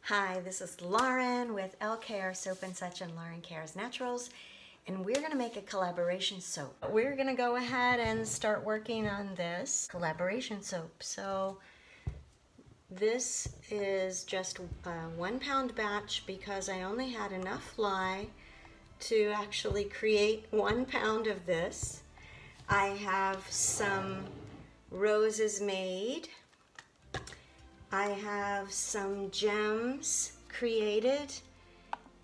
Hi, this is Lauren with LKR Soap and Such and LAURENKR'S Naturals, and we're going to make a collaboration soap. We're going to go ahead and start working on this collaboration soap. So this is just a 1 pound batch because I only had enough lye to actually create 1 pound of this. I have some roses made. I have some gems created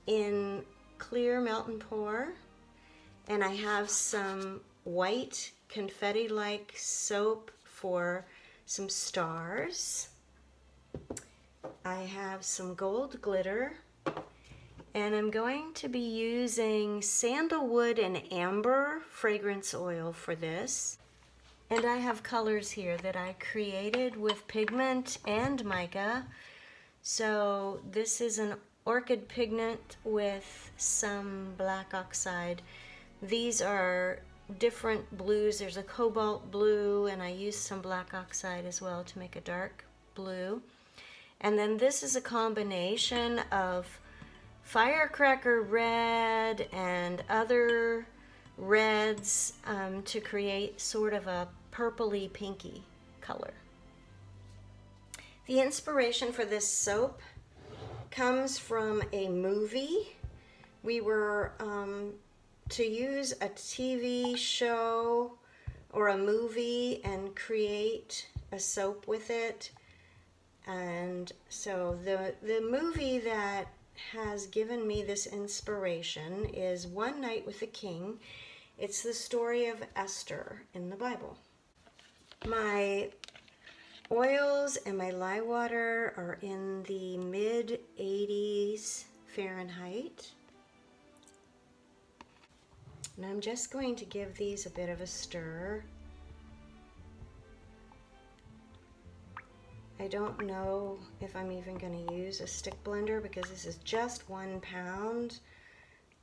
in clear melt and pour, and I have some white confetti-like soap for some stars. I have some gold glitter, and I'm going to be using sandalwood and amber fragrance oil for this. And I have colors here that I created with pigment and mica. So this is an orchid pigment with some black oxide. These are different blues. There's a cobalt blue, and I used some black oxide as well to make a dark blue. And then this is a combination of firecracker red and other reds to create sort of a purpley pinky color. The inspiration for this soap comes from a movie. We were to use a TV show or a movie and create a soap with it. And so the movie that has given me this inspiration is One Night with the King. It's the story of Esther in the Bible. My oils and my lye water are in the mid 80s Fahrenheit. And I'm just going to give these a bit of a stir. I don't know if I'm even going to use a stick blender because this is just 1 pound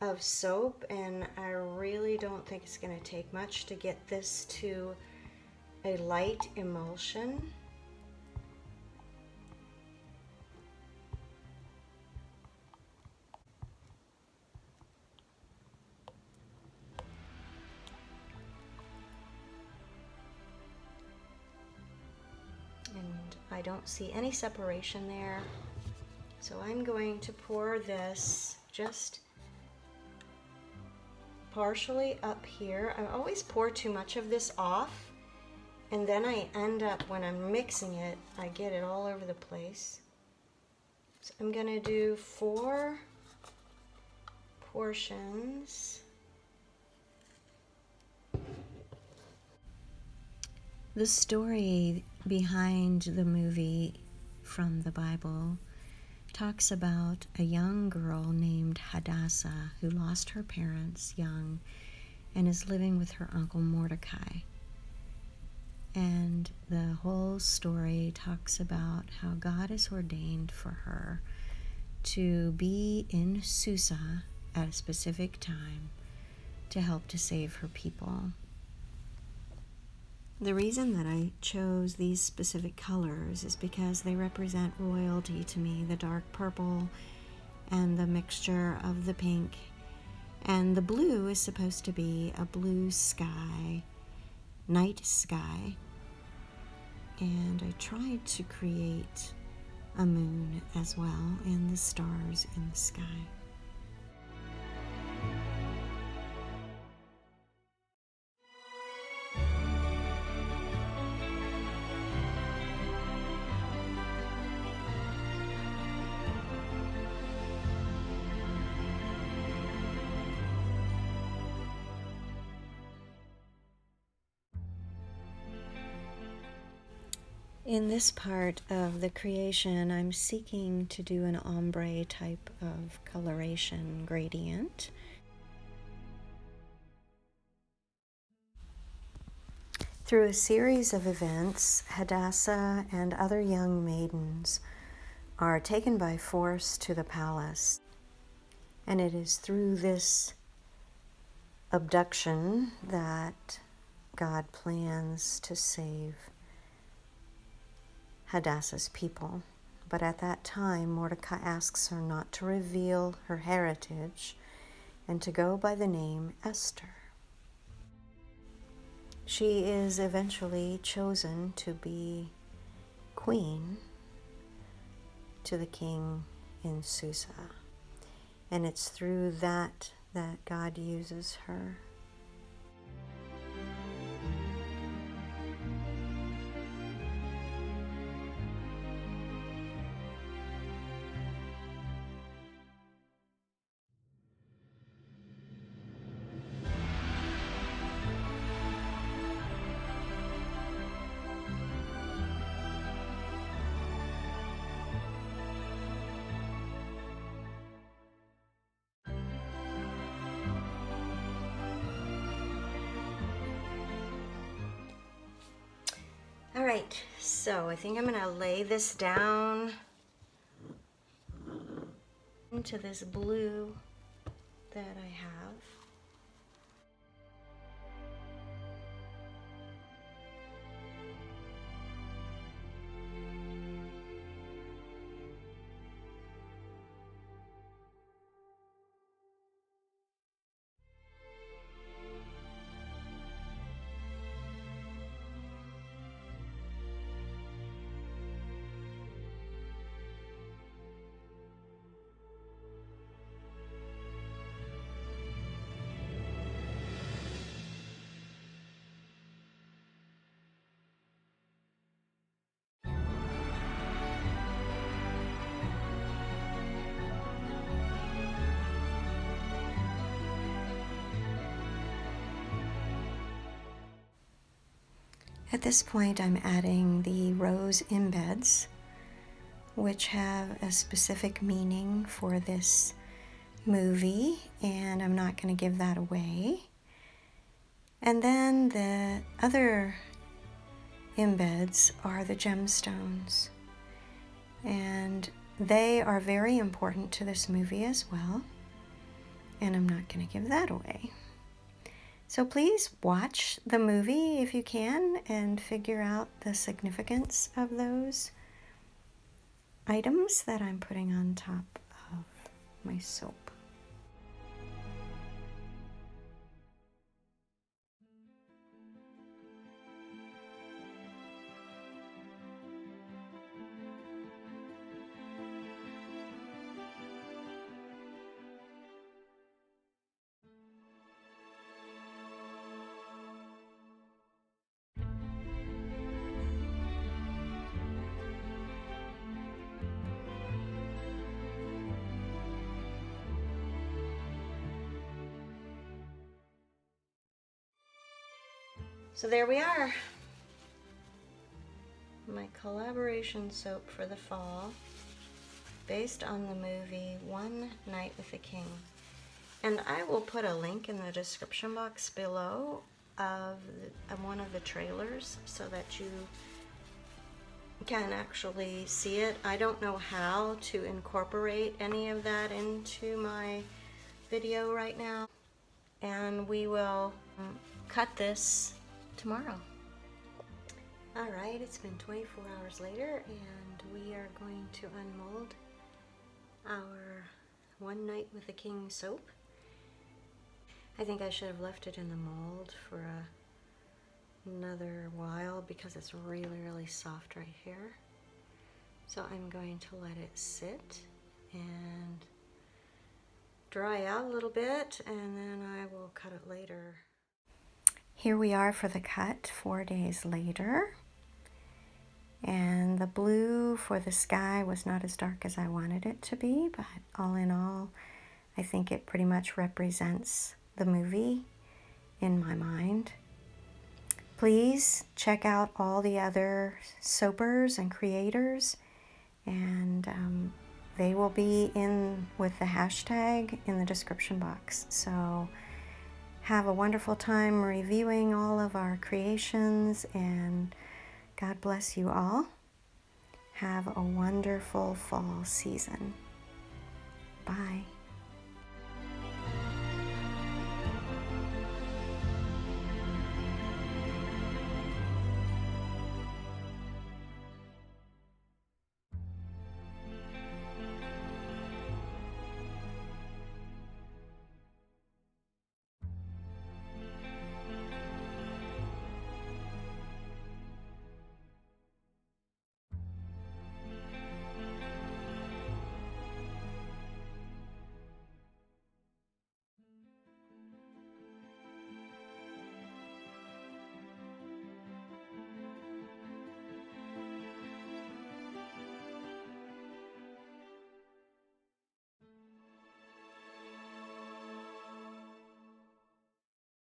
of soap, and I really don't think it's going to take much to get this to a light emulsion. And I don't see any separation there. So I'm going to pour this just partially up here. I always pour too much of this off, and then I end up, when I'm mixing it, I get it all over the place. So I'm going to do 4 portions. The story behind the movie from the Bible talks about a young girl named Hadassah who lost her parents young and is living with her uncle Mordecai. And the whole story talks about how God has ordained for her to be in Susa at a specific time to help to save her people. The reason that I chose these specific colors is because they represent royalty to me, the dark purple and the mixture of the pink. And the blue is supposed to be a blue sky, night sky. And I tried to create a moon as well and the stars in the sky. In this part of the creation, I'm seeking to do an ombre type of coloration gradient. Through a series of events, Hadassah and other young maidens are taken by force to the palace. And it is through this abduction that God plans to save Hadassah's people But at that time, Mordecai asks her not to reveal her heritage and to go by the name Esther. She is eventually chosen to be queen to the king in Susa. And it's through that God uses her. All right, so I think I'm gonna lay this down into this blue that I have. At this point, I'm adding the rose embeds, which have a specific meaning for this movie, and I'm not going to give that away. And then the other embeds are the gemstones, and they are very important to this movie as well, and I'm not going to give that away. So please watch the movie if you can and figure out the significance of those items that I'm putting on top of my soap. So there we are. My collaboration soap for the fall, based on the movie One Night with the King. And I will put a link in the description box below of one of the trailers so that you can actually see it. I don't know how to incorporate any of that into my video right now. And we will cut this tomorrow. All right, it's been 24 hours later and we are going to unmold our One Night with the King soap. I think I should have left it in the mold for another while because it's really soft right here. So I'm going to let it sit and dry out a little bit and then I will cut it later. Here we are for the cut 4 days later. And the blue for the sky was not as dark as I wanted it to be, but all in all, I think it pretty much represents the movie in my mind. Please check out all the other soapers and creators, and they will be in with the hashtag in the description box. So have a wonderful time reviewing all of our creations, and God bless you all. Have a wonderful fall season. Bye.